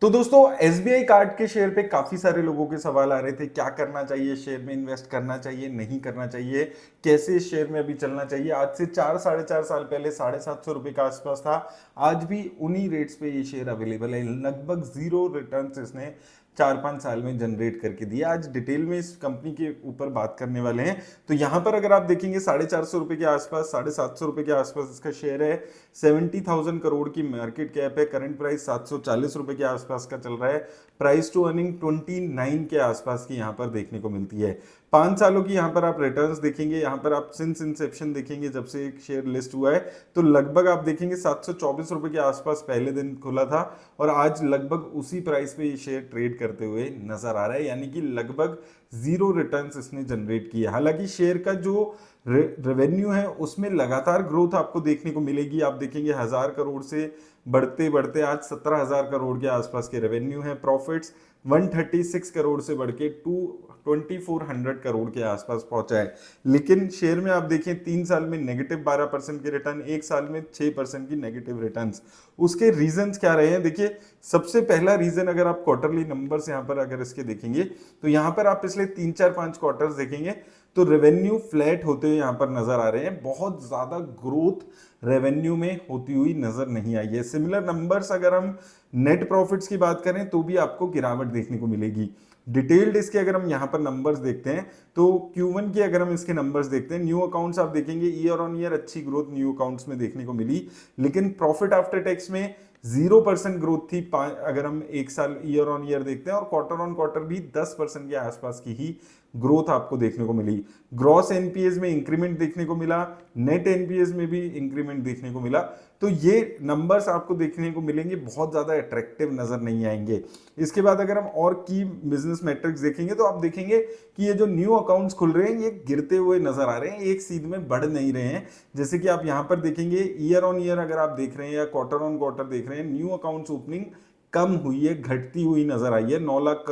तो दोस्तों SBI card के शेयर पे काफी सारे लोगों के सवाल आ रहे थे। क्या करना चाहिए, शेयर में इन्वेस्ट करना चाहिए, नहीं करना चाहिए, कैसे इस शेयर में अभी चलना चाहिए। आज से 4 साढ़े 4 साल पहले 750 रुपए के आसपास था। आज भी उन्हीं रेट्स पे ये शेयर अवेलेबल है। लगभग जीरो रिटर्न्स इसने 4 5 साल में जनरेट करके दिया। आज डिटेल में इस कंपनी के ऊपर बात करने वाले हैं। तो यहाँ पर अगर आप देखेंगे 450 रुपए के आसपास, 750 रुपए के आसपास इसका शेयर है। 70,000 करोड़ की मार्केट कैप है। करंट प्राइस 740 रुपए के आसपास का चल रहा है। प्राइस टू अर्निंग 29 के आसपास की यहाँ पर देखने को मिलती है। 5 सालों की यहाँ पर आप रिटर्न्स देखेंगे, यहाँ पर आप सिंस इंसेप्शन देखेंगे, जब से एक शेयर लिस्ट हुआ है तो लगभग आप देखेंगे 724 रुपए के आसपास पहले दिन खुला था और आज लगभग उसी प्राइस पे ये शेयर ट्रेड करते हुए नजर आ रहा है। यानी कि लगभग जीरो रिटर्न्स इसने जनरेट किए। हालांकि शेयर का जो रेवेन्यू है उसमें लगातार ग्रोथ आपको देखने को मिलेगी। आप देखेंगे 1000 करोड़ से बढ़ते बढ़ते आज 17,000 करोड़ के आसपास के रेवेन्यू है। प्रॉफिट्स 136 करोड़ से बढ़ के 2400 करोड़ के आसपास पहुंचा है। लेकिन शेयर में आप देखें 3 साल में नेगेटिव 12% के रिटर्न, 1 साल में 6% की नेगेटिव रिटर्न्स। उसके रीजंस क्या रहे हैं देखिए। सबसे पहला रीजन अगर आप क्वार्टरली नंबर्स यहाँ पर अगर इसके देखेंगे तो यहाँ पर आप पिछले 3 4 5 क्वार्टर्स देखेंगे तो रेवेन्यू फ्लैट होते हुए यहाँ पर नजर आ रहे हैं। बहुत ज्यादा ग्रोथ रेवेन्यू में होती हुई नजर नहीं आई है। सिमिलर नंबर्स अगर हम नेट प्रॉफिट्स की बात करें तो भी आपको गिरावट देखने को मिलेगी। डिटेल्ड इसके अगर हम यहाँ पर नंबर्स देखते हैं तो Q1 के अगर हम इसके नंबर्स देखते हैं, न्यू अकाउंट्स आप देखेंगे ईयर ऑन ईयर अच्छी ग्रोथ न्यू अकाउंट्स में देखने को मिली। लेकिन प्रॉफिट आफ्टर टैक्स में 0% ग्रोथ थी अगर हम 1 साल ईयर ऑन ईयर देखते हैं, और क्वार्टर ऑन क्वार्टर भी 10% के आसपास की ही ग्रोथ आपको देखने को मिली। ग्रॉस एनपीएस में इंक्रीमेंट देखने को मिला, नेट एनपीएस में भी इंक्रीमेंट देखने को मिला। तो ये नंबर्स आपको देखने को मिलेंगे, बहुत ज्यादा अट्रैक्टिव नजर नहीं आएंगे। इसके बाद अगर हम और की बिजनेस मैट्रिक्स देखेंगे तो आप देखेंगे कि ये जो न्यू अकाउंट्स खुल रहे हैं ये गिरते हुए नजर आ रहे हैं, एक सीध में बढ़ नहीं रहे हैं। जैसे कि आप यहाँ पर देखेंगे ईयर ऑन ईयर अगर आप देख रहे हैं या क्वार्टर ऑन क्वार्टर देख रहे हैं, न्यू अकाउंट्स ओपनिंग कम हुई है, घटती हुई नजर आई है। 9 लाख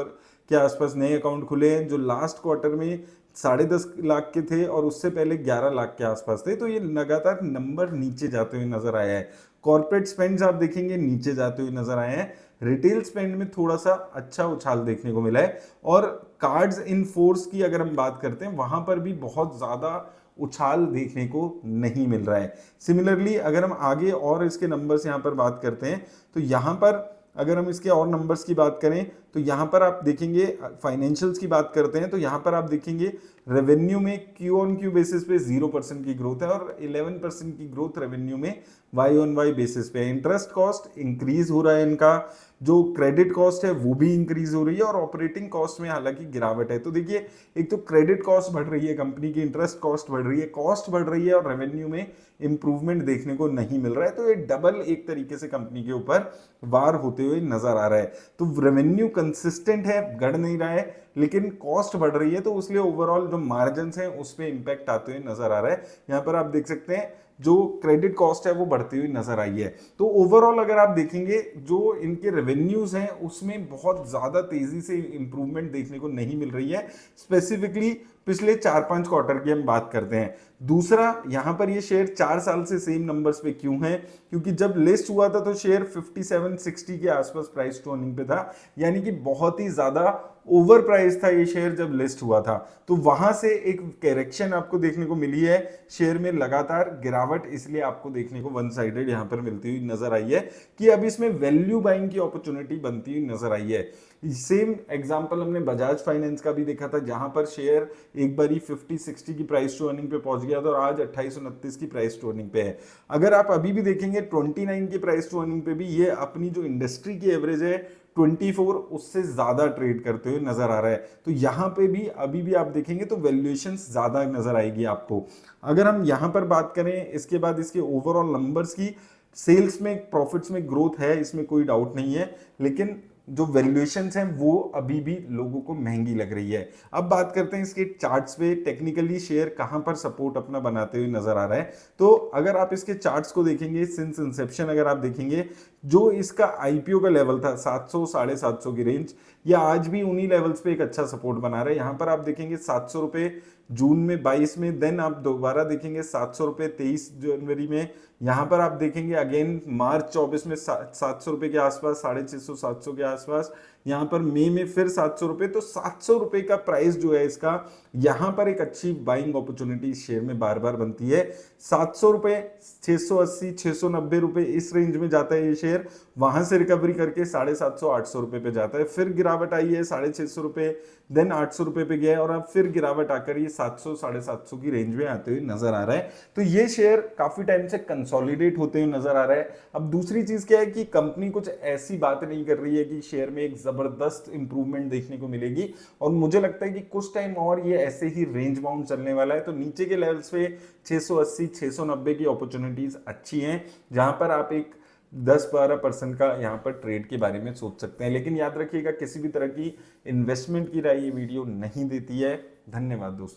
के आसपास नए अकाउंट खुले हैं जो लास्ट क्वार्टर में 10.5 लाख के थे और उससे पहले 11 लाख के आसपास थे। तो ये लगातार नंबर नीचे जाते हुए नजर आया है। कॉर्पोरेट स्पेंड्स आप देखेंगे नीचे जाते हुए नजर आए हैं। रिटेल स्पेंड में थोड़ा सा अच्छा उछाल देखने को मिला है। और कार्ड्स इन फोर्स की अगर हम बात करते हैं वहां पर भी बहुत ज्यादा उछाल देखने को नहीं मिल रहा है। सिमिलरली अगर हम आगे और इसके नंबर्स यहाँ पर बात करते हैं तो यहाँ पर अगर हम इसके और नंबर्स की बात करें तो यहाँ पर आप देखेंगे, फाइनेंशियल्स की बात करते हैं तो यहाँ पर आप देखेंगे रेवेन्यू में क्यू ऑन क्यू बेसिस पे 0% की ग्रोथ है और 11% की ग्रोथ रेवेन्यू में वाई ऑन वाई बेसिस पे। इंटरेस्ट कॉस्ट इंक्रीज हो रहा है इनका, जो क्रेडिट कॉस्ट है वो भी इंक्रीज हो रही है और ऑपरेटिंग कॉस्ट में हालांकि गिरावट है। तो देखिए एक तो क्रेडिट कॉस्ट बढ़ रही है कंपनी की, इंटरेस्ट कॉस्ट बढ़ रही है, कॉस्ट बढ़ रही है और रेवेन्यू में इंप्रूवमेंट देखने को नहीं मिल रहा है। तो ये डबल एक तरीके से कंपनी के ऊपर वार होते हुए नजर आ रहा है। तो रेवेन्यू कंसिस्टेंट है, गढ़ नहीं रहा है, लेकिन कॉस्ट बढ़ रही है तो इसलिए ओवरऑल जो मार्जिन हैं उस पर इंपैक्ट आते हुए नजर आ रहा है। यहाँ पर आप देख सकते हैं जो क्रेडिट कॉस्ट है वो बढ़ती हुई नजर आई है। तो ओवरऑल अगर आप देखेंगे जो इनके रेवेन्यूज हैं उसमें बहुत ज्यादा तेजी से इंप्रूवमेंट देखने को नहीं मिल रही है। स्पेसिफिकली पिछले 4 5 क्वार्टर की हम बात करते हैं। दूसरा, यहां पर ये शेयर 4 साल से सेम नंबर्स पे क्यों है? क्योंकि जब लिस्ट हुआ था तो शेयर 57-60 के आसपास प्राइस टू अर्निंग पे था, यानी कि बहुत ही ज्यादा ओवर प्राइस था ये शेयर जब लिस्ट हुआ था। तो वहां से एक करेक्शन आपको देखने को मिली है, शेयर में लगातार गिरावट इसलिए आपको देखने को वन साइडेड यहां पर मिलती हुई नजर आई है कि अब इसमें वैल्यू बाइंग की अपॉर्चुनिटी बनती हुई नजर आई है। सेम एग्जांपल हमने बजाज फाइनेंस का भी देखा था, जहां पर शेयर एक बारी 50-60 की प्राइस टू अर्निंग पे पहुंच गया था और आज 28-29 की प्राइस टू अर्निंग पे है। अगर आप अभी भी देखेंगे 29 की प्राइस टू अर्निंग पे भी ये अपनी जो इंडस्ट्री की एवरेज है 24 उससे ज्यादा ट्रेड करते हुए नजर आ रहा है। तो यहां पे भी अभी भी आप देखेंगे तो वैल्यूएशन ज्यादा नजर आएगी आपको। अगर हम यहां पर बात करें इसके बाद इसके ओवरऑल नंबर्स की, सेल्स में प्रॉफिट्स में ग्रोथ है, इसमें कोई डाउट नहीं है, लेकिन जो वैल्यूएशंस हैं वो अभी भी लोगों को महंगी लग रही है। अब बात करते हैं इसके चार्ट्स पे, टेक्निकली शेयर कहां पर सपोर्ट अपना बनाते हुए नजर आ रहा है। तो अगर आप इसके चार्ट्स को देखेंगे सिंस इंसेप्शन, अगर आप देखेंगे जो इसका आईपीओ का लेवल था 700 750 की रेंज, या आज भी उन्हीं लेवल्स पे एक अच्छा सपोर्ट बना रहा है। यहां पर आप देखेंगे 700 रुपए जून में 22 में, देन आप दोबारा देखेंगे 700 रुपये 23 जनवरी में। यहाँ पर आप देखेंगे अगेन मार्च 24 में 700 रुपये के आसपास, 650 700 के आसपास। यहाँ पर मई में फिर 700 रुपये। तो 700 रुपये का प्राइस जो है इसका, यहाँ पर एक अच्छी बाइंग अपॉर्चुनिटी शेयर में बार बार बनती है। 700 रुपये, 680 690 रुपये इस रेंज में जाता है ये शेयर, वहां से रिकवरी करके 750 800 रुपये पे जाता है, फिर गिरावट आई है 650 रुपये, देन 800 रुपये पे गया है, और अब फिर गिरावट आकर ये 700 750 की रेंज में आते हुए नजर आ रहा है। तो ये शेयर काफी टाइम से कंसोलिडेट होते हुए नजर आ रहा है। अब दूसरी चीज क्या है कि कंपनी कुछ ऐसी बात नहीं कर रही है कि शेयर में एक जबरदस्त इंप्रूवमेंट देखने को मिलेगी, और मुझे लगता है कि कुछ टाइम और ये ऐसे ही रेंज बाउंड चलने वाला है। तो नीचे के लेवल्स पे 680 690 की अपॉर्चुनिटीज अच्छी हैं, जहां पर आप एक 10-12% का यहाँ पर ट्रेड के बारे में सोच सकते हैं। लेकिन याद रखिएगा, किसी भी तरह की इन्वेस्टमेंट की राय ये वीडियो नहीं देती है। धन्यवाद दोस्तों।